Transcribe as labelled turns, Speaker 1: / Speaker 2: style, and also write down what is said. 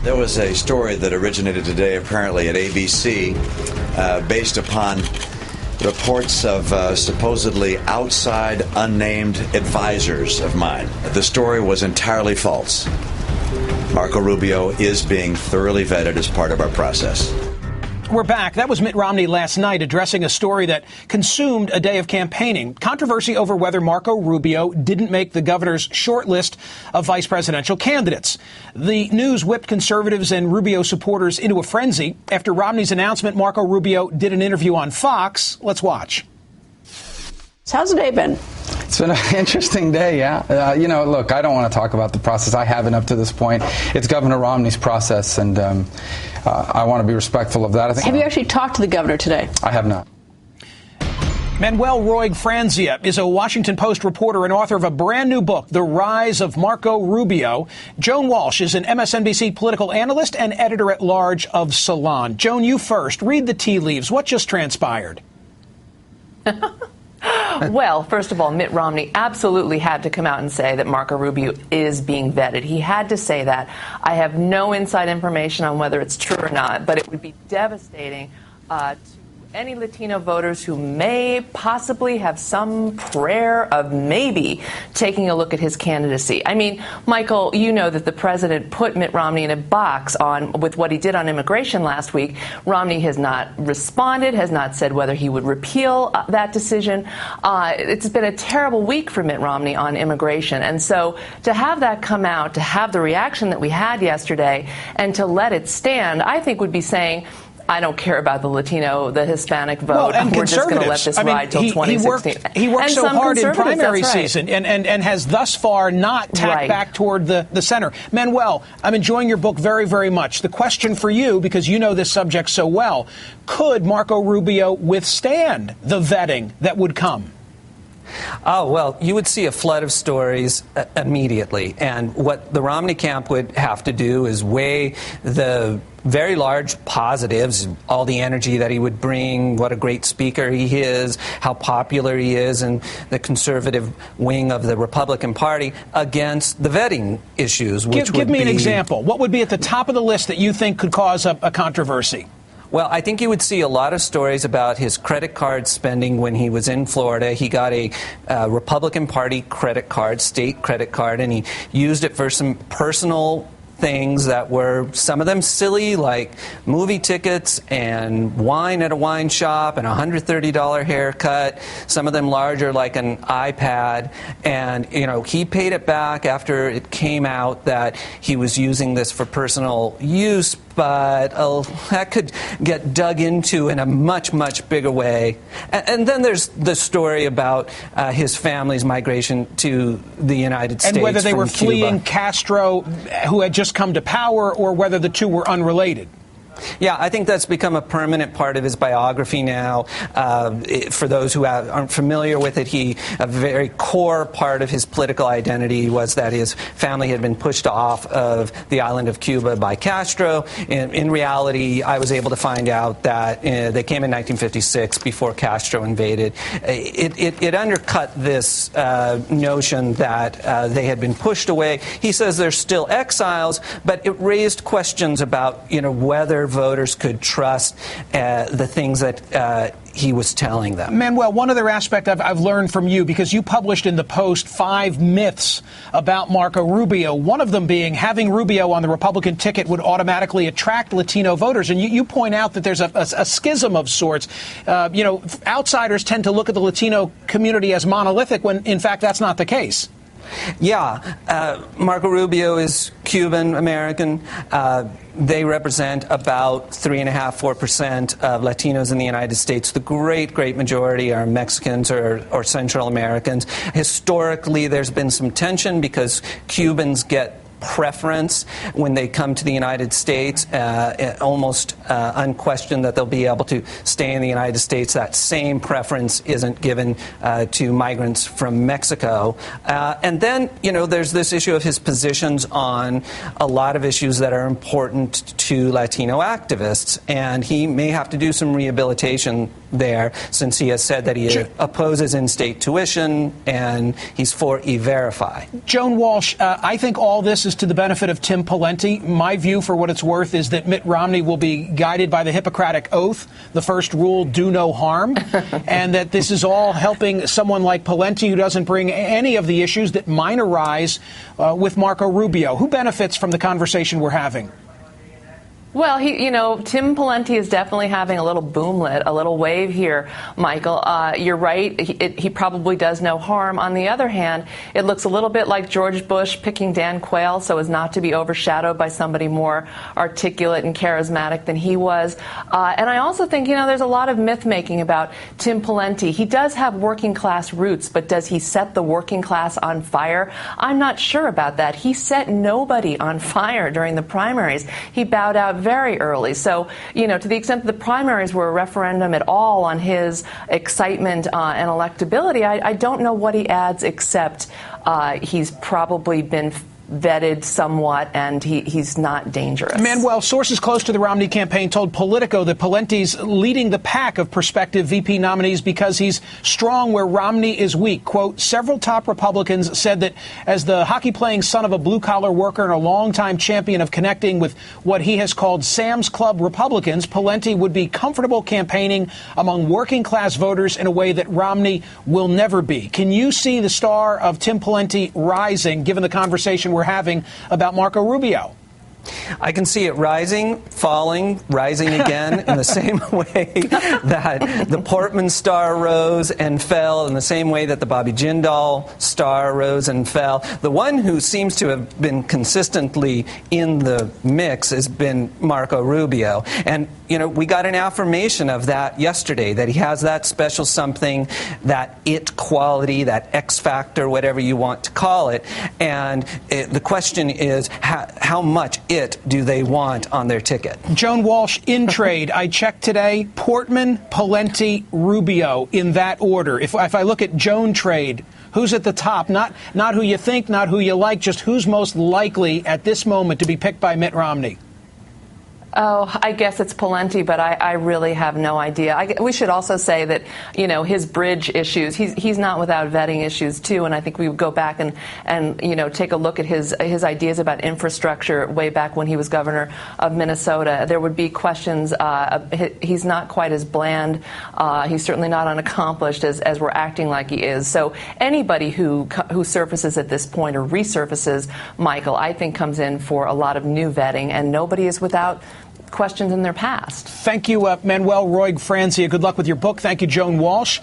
Speaker 1: There was a story that originated today, apparently at ABC, based upon reports of supposedly outside unnamed advisors of mine. The story was entirely false. Marco Rubio is being thoroughly vetted as part of our process.
Speaker 2: We're back. That was Mitt Romney last night addressing a story that consumed a day of campaigning. Controversy over whether Marco Rubio didn't make the governor's short list of vice presidential candidates. The news whipped conservatives and Rubio supporters into a frenzy. After Romney's announcement, Marco Rubio did an interview on Fox. Let's watch.
Speaker 3: How's the day been?
Speaker 4: It's been an interesting day, yeah. Look, I don't want to talk about the process. I haven't up to this point. It's Governor Romney's process, and I want to be respectful of that.
Speaker 3: Have you actually talked to the governor today?
Speaker 4: I have not.
Speaker 2: Manuel Roig-Franzia is a Washington Post reporter and author of a brand new book, The Rise of Marco Rubio. Joan Walsh is an MSNBC political analyst and editor-at-large of Salon. Joan, you first. Read the tea leaves. What just transpired?
Speaker 5: Well, first of all, Mitt Romney absolutely had to come out and say that Marco Rubio is being vetted. He had to say that. I have no inside information on whether it's true or not, but it would be devastating to any Latino voters who may possibly have some prayer of maybe taking a look at his candidacy. I mean, Michael, you know that the president put Mitt Romney in a box with what he did on immigration last week. Romney has not responded, has not said whether he would repeal that decision. It's been a terrible week for Mitt Romney on immigration. And so to have that come out, to have the reaction that we had yesterday, and to let it stand, I think would be saying, I don't care about the Latino, the Hispanic vote.
Speaker 2: And
Speaker 5: we're just going to let this ride till 2016.
Speaker 2: He worked so hard in primary season and has thus far not tacked back toward the center. Manuel, I'm enjoying your book very, very much. The question for you, because you know this subject so well, could Marco Rubio withstand the vetting that would come?
Speaker 6: Oh, well, you would see a flood of stories immediately. And what the Romney camp would have to do is weigh the very large positives, all the energy that he would bring, what a great speaker he is, how popular he is in the conservative wing of the Republican Party, against the vetting issues.
Speaker 2: Give me an example. What would be at the top of the list that you think could cause a controversy?
Speaker 6: Well, I think you would see a lot of stories about his credit card spending when he was in Florida. He got a Republican Party credit card, state credit card, and he used it for some personal things that were, some of them silly, like movie tickets and wine at a wine shop and a $130 haircut. Some of them larger, like an iPad. And, he paid it back after it came out that he was using this for personal use. But that could get dug into in a much, much bigger way. And then there's the story about his family's migration to the United States.
Speaker 2: And whether they were
Speaker 6: Cuba.
Speaker 2: fleeing Castro, who had just come to power, or whether the two were unrelated.
Speaker 6: Yeah, I think that's become a permanent part of his biography now. For those who aren't familiar with it, a very core part of his political identity was that his family had been pushed off of the island of Cuba by Castro. In reality, I was able to find out that they came in 1956 before Castro invaded. It undercut this notion that they had been pushed away. He says they're still exiles, but it raised questions about, whether voters could trust the things that he was telling them.
Speaker 2: Manuel, one other aspect I've learned from you, because you published in the Post 5 myths about Marco Rubio, one of them being having Rubio on the Republican ticket would automatically attract Latino voters. And you point out that there's a schism of sorts. Outsiders tend to look at the Latino community as monolithic when, in fact, that's not the case.
Speaker 6: Yeah, Marco Rubio is Cuban-American. They represent about 3.5–4% of Latinos in the United States. The great majority are Mexicans or Central Americans. Historically, there's been some tension because Cubans get preference when they come to the United States, almost unquestioned that they'll be able to stay in the United States. That same preference isn't given to migrants from Mexico. And then, there's this issue of his positions on a lot of issues that are important to Latino activists, and he may have to do some rehabilitation there, since he has said that he opposes in-state tuition and he's for E-Verify.
Speaker 2: Joan Walsh, I think all this is is to the benefit of Tim Pawlenty. My view, for what it's worth, is that Mitt Romney will be guided by the Hippocratic Oath, the first rule, do no harm, and that this is all helping someone like Pawlenty, who doesn't bring any of the issues that might arise with Marco Rubio. Who benefits from the conversation we're having?
Speaker 5: Well, Tim Pawlenty is definitely having a little boomlet, a little wave here, Michael. You're right. He probably does no harm. On the other hand, it looks a little bit like George Bush picking Dan Quayle so as not to be overshadowed by somebody more articulate and charismatic than he was. And I also think, there's a lot of myth-making about Tim Pawlenty. He does have working class roots, but does he set the working class on fire? I'm not sure about that. He set nobody on fire during the primaries. He bowed out very early. So, to the extent that the primaries were a referendum at all on his excitement and electability, I don't know what he adds except he's probably been vetted somewhat, and he's not dangerous.
Speaker 2: Manuel, sources close to the Romney campaign told Politico that Pawlenty's leading the pack of prospective VP nominees because he's strong where Romney is weak. Quote, several top Republicans said that as the hockey-playing son of a blue-collar worker and a longtime champion of connecting with what he has called Sam's Club Republicans, Pawlenty would be comfortable campaigning among working-class voters in a way that Romney will never be. Can you see the star of Tim Pawlenty rising, given the conversation we're having about Marco Rubio?
Speaker 6: I can see it rising, falling, rising again in the same way that the Portman star rose and fell, in the same way that the Bobby Jindal star rose and fell. The one who seems to have been consistently in the mix has been Marco Rubio. And, we got an affirmation of that yesterday, that he has that special something, that it quality, that X factor, whatever you want to call it. And the question is, how much it do they want on their ticket?
Speaker 2: Joan Walsh, in trade, I checked today, Portman, Pawlenty, Rubio, in that order. If I look at Joan trade, who's at the top? Not who you think, not who you like, just who's most likely at this moment to be picked by Mitt Romney?
Speaker 5: Oh, I guess it's Pawlenty, but I really have no idea. We should also say that, his bridge issues, he's not without vetting issues, too. And I think we would go back and take a look at his ideas about infrastructure way back when he was governor of Minnesota. There would be questions. He's not quite as bland. He's certainly not unaccomplished as we're acting like he is. So anybody who surfaces at this point or resurfaces, Michael, I think comes in for a lot of new vetting, and nobody is without questions in their past.
Speaker 2: Thank you, Manuel Roig Franzia. Good luck with your book. Thank you, Joan Walsh.